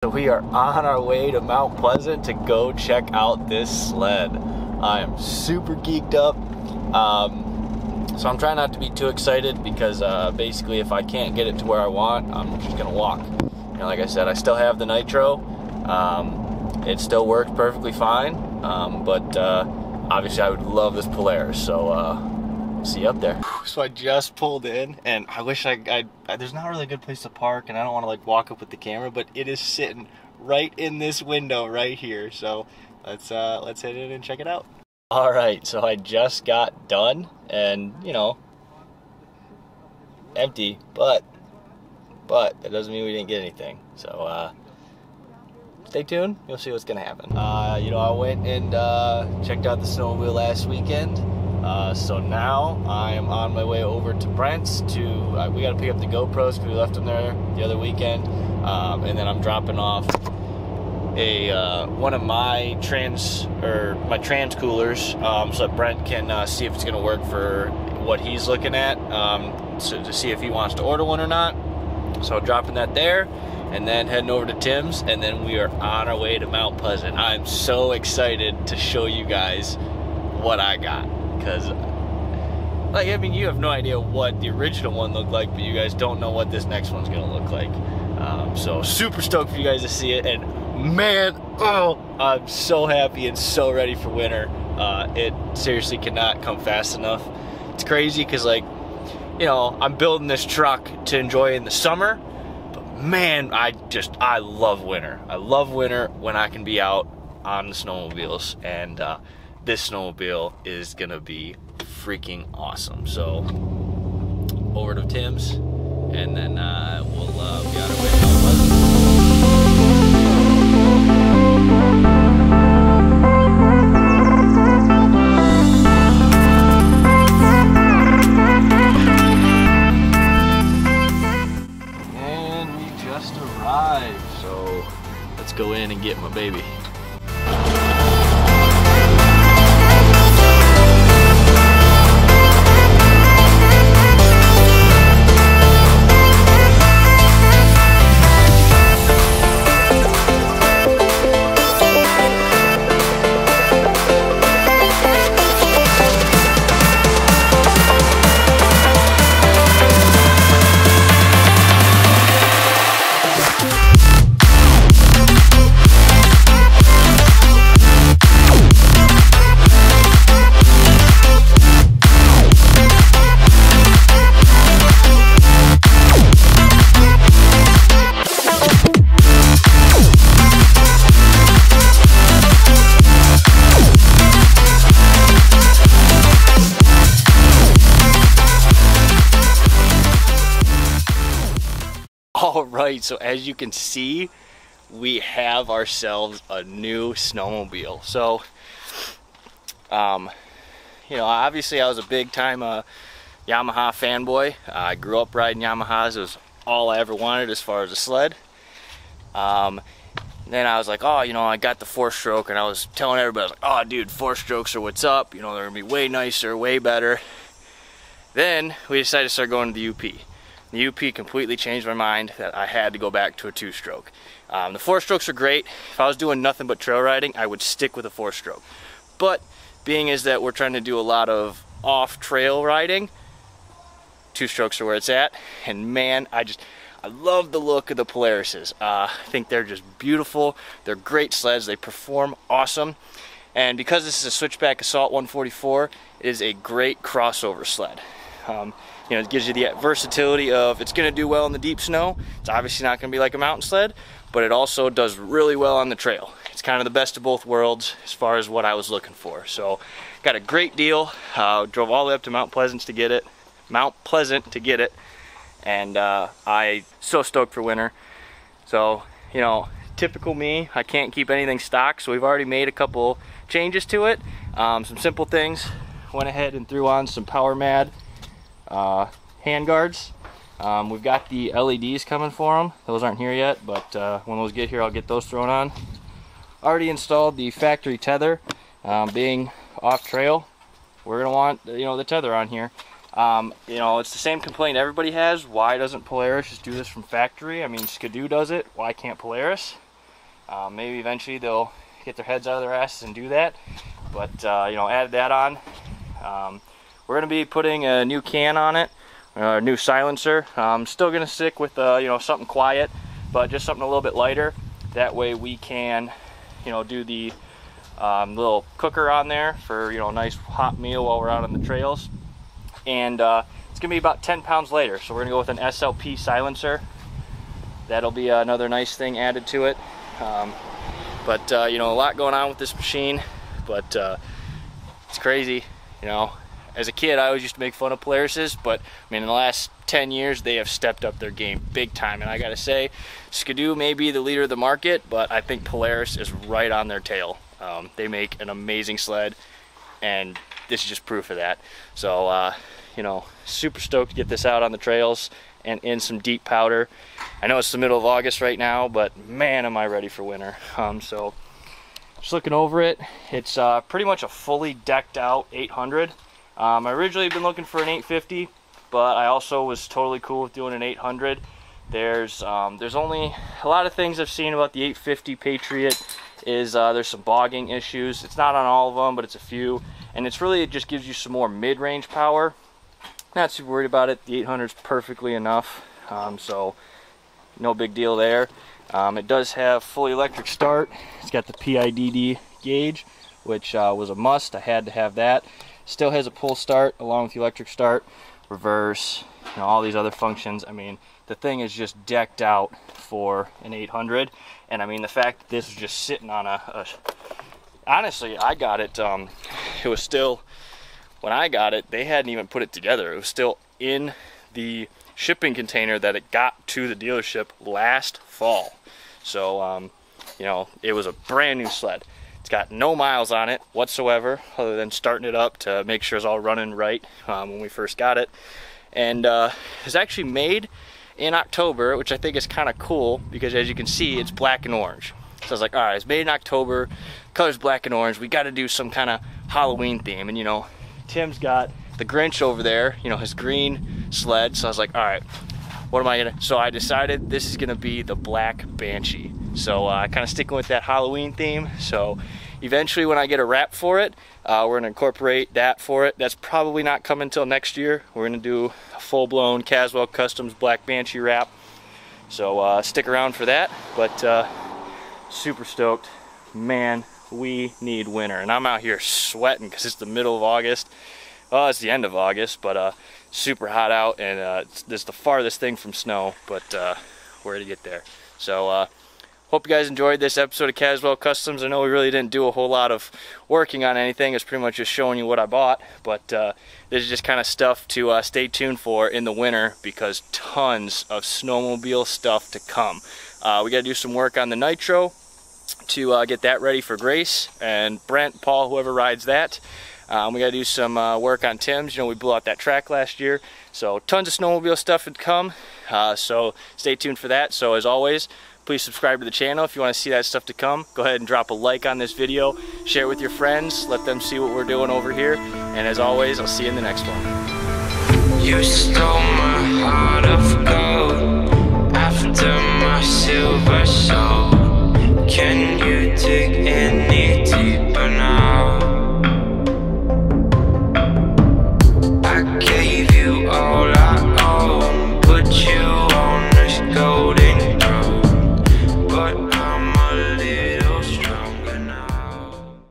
So we are on our way to Mount Pleasant to go check out this sled. I am super geeked up. So I'm trying not to be too excited because basically if I can't get it to where I want, I'm just gonna walk. You know, like I said, I still have the Nytro. It still works perfectly fine, but obviously I would love this Polaris. So see you up there. So I just pulled in, and I wish there's not really a good place to park, and I don't want to like walk up with the camera, but it is sitting right in this window right here. So let's head in and check it out. All right, so I just got done, and you know, empty, but that doesn't mean we didn't get anything. So stay tuned, you'll see what's gonna happen. You know, I went and checked out the snowmobile last weekend. So now I am on my way over to Brent's to, we got to pick up the GoPros because we left them there the other weekend, and then I'm dropping off one of my trans coolers, so that Brent can see if it's going to work for what he's looking at, so to see if he wants to order one or not. So dropping that there, and then heading over to Tim's, and then we are on our way to Mount Pleasant. I'm so excited to show you guys what I got. Because, like, I mean, you have no idea what the original one looked like, but you guys don't know what this next one's gonna look like. So super stoked for you guys to see it, and man, oh, I'm so happy and so ready for winter. It seriously cannot come fast enough. It's crazy because, like, you know, I'm building this truck to enjoy in the summer, but man, I love winter. I love winter when I can be out on the snowmobiles, and this snowmobile is gonna be freaking awesome. So over to Tim's, and then we'll be on our way to Mount Pleasant. And we just arrived, so let's go in and get my baby. Alright, so as you can see, we have ourselves a new snowmobile. So, you know, obviously I was a big time Yamaha fanboy. I grew up riding Yamahas. It was all I ever wanted as far as a sled. Then I was like, oh, you know, I got the 4-stroke, and I was telling everybody, I was like, oh dude, 4-strokes are what's up. You know, they're gonna be way nicer, way better. Then we decided to start going to the UP. The UP completely changed my mind that I had to go back to a 2-stroke. The 4-strokes are great. If I was doing nothing but trail riding, I would stick with a 4-stroke. But being is that we're trying to do a lot of off-trail riding, 2-strokes are where it's at. And man, I love the look of the Polarises. I think they're just beautiful. They're great sleds. They perform awesome. And because this is a switchback Assault 144, it is a great crossover sled. You know, it gives you the versatility of, it's going to do well in the deep snow. It's obviously not going to be like a mountain sled, but it also does really well on the trail. It's kind of the best of both worlds as far as what I was looking for. So got a great deal. Drove all the way up to Mount Pleasant to get it. And I so stoked for winter. So, you know, typical me, I can't keep anything stock, so we've already made a couple changes to it. Some simple things. Went ahead and threw on some Power Mad hand guards. We've got the LEDs coming for them. Those aren't here yet, but when those get here, I'll get those thrown on. Already installed the factory tether. Being off trail, we're gonna want, you know, the tether on here. You know, it's the same complaint everybody has. Why doesn't Polaris just do this from factory? I mean, Skidoo does it. Why can't Polaris? Maybe eventually they'll get their heads out of their asses and do that, but you know, added that on. We're going to be putting a new can on it, a new silencer. I'm still going to stick with you know, something quiet, but just something a little bit lighter. That way we can, you know, do the little cooker on there for, you know, a nice hot meal while we're out on the trails. And it's gonna be about 10 pounds lighter, so we're gonna go with an SLP silencer. That'll be another nice thing added to it. You know, a lot going on with this machine, but it's crazy. You know, as a kid I always used to make fun of Polarises, but I mean, in the last 10 years they have stepped up their game big time, and I gotta say, Skidoo may be the leader of the market, but I think Polaris is right on their tail. They make an amazing sled, and this is just proof of that. So you know, super stoked to get this out on the trails and in some deep powder. I know it's the middle of August right now, but man, am I ready for winter. So just looking over it, it's pretty much a fully decked out 800. I originally been looking for an 850, but I also was totally cool with doing an 800. There's only a lot of things I've seen about the 850 Patriot is there's some bogging issues. It's not on all of them, but it's a few, and it's really, it just gives you some more mid-range power. Not super worried about it. The 800 is perfectly enough, so no big deal there. It does have fully electric start. It's got the PIDD gauge, which was a must. I had to have that. Still has a pull start along with the electric start, reverse, you know, all these other functions. I mean, the thing is just decked out for an 800, and I mean, the fact that this was just sitting on honestly, I got it, it was still, when I got it, they hadn't even put it together. It was still in the shipping container that it got to the dealership last fall. So, you know, it was a brand new sled. It's got no miles on it whatsoever, other than starting it up to make sure it's all running right when we first got it. And it's actually made in October, which I think is kind of cool, because as you can see, it's black and orange. So I was like, all right, it's made in October, color's black and orange, we got to do some kind of Halloween theme. And you know, Tim's got the Grinch over there, you know, his green sled. So I was like, all right, what am I gonna, so I decided this is gonna be the Black Banshee. So kind of sticking with that Halloween theme. So eventually when I get a wrap for it, we're gonna incorporate that for it. That's probably not coming until next year. We're gonna do a full-blown CaswellCustoms Black Banshee wrap. So stick around for that, but super stoked. Man, we need winter, and I'm out here sweating because it's the middle of August. Well, it's the end of August, but super hot out, and it's the farthest thing from snow, but we're gonna get there. So hope you guys enjoyed this episode of Caswell Customs. I know we really didn't do a whole lot of working on anything. It's pretty much just showing you what I bought, but this is just kind of stuff to stay tuned for in the winter, because tons of snowmobile stuff to come. We gotta do some work on the Nytro to get that ready for Grace and Brent, Paul, whoever rides that. We gotta do some work on Tim's. You know, we blew out that track last year, so tons of snowmobile stuff to come. So stay tuned for that. So as always, please subscribe to the channel if you want to see that stuff to come. Go ahead and drop a like on this video, share it with your friends, let them see what we're doing over here, and as always, I'll see you in the next one. You stole my heart of gold after my silver soul.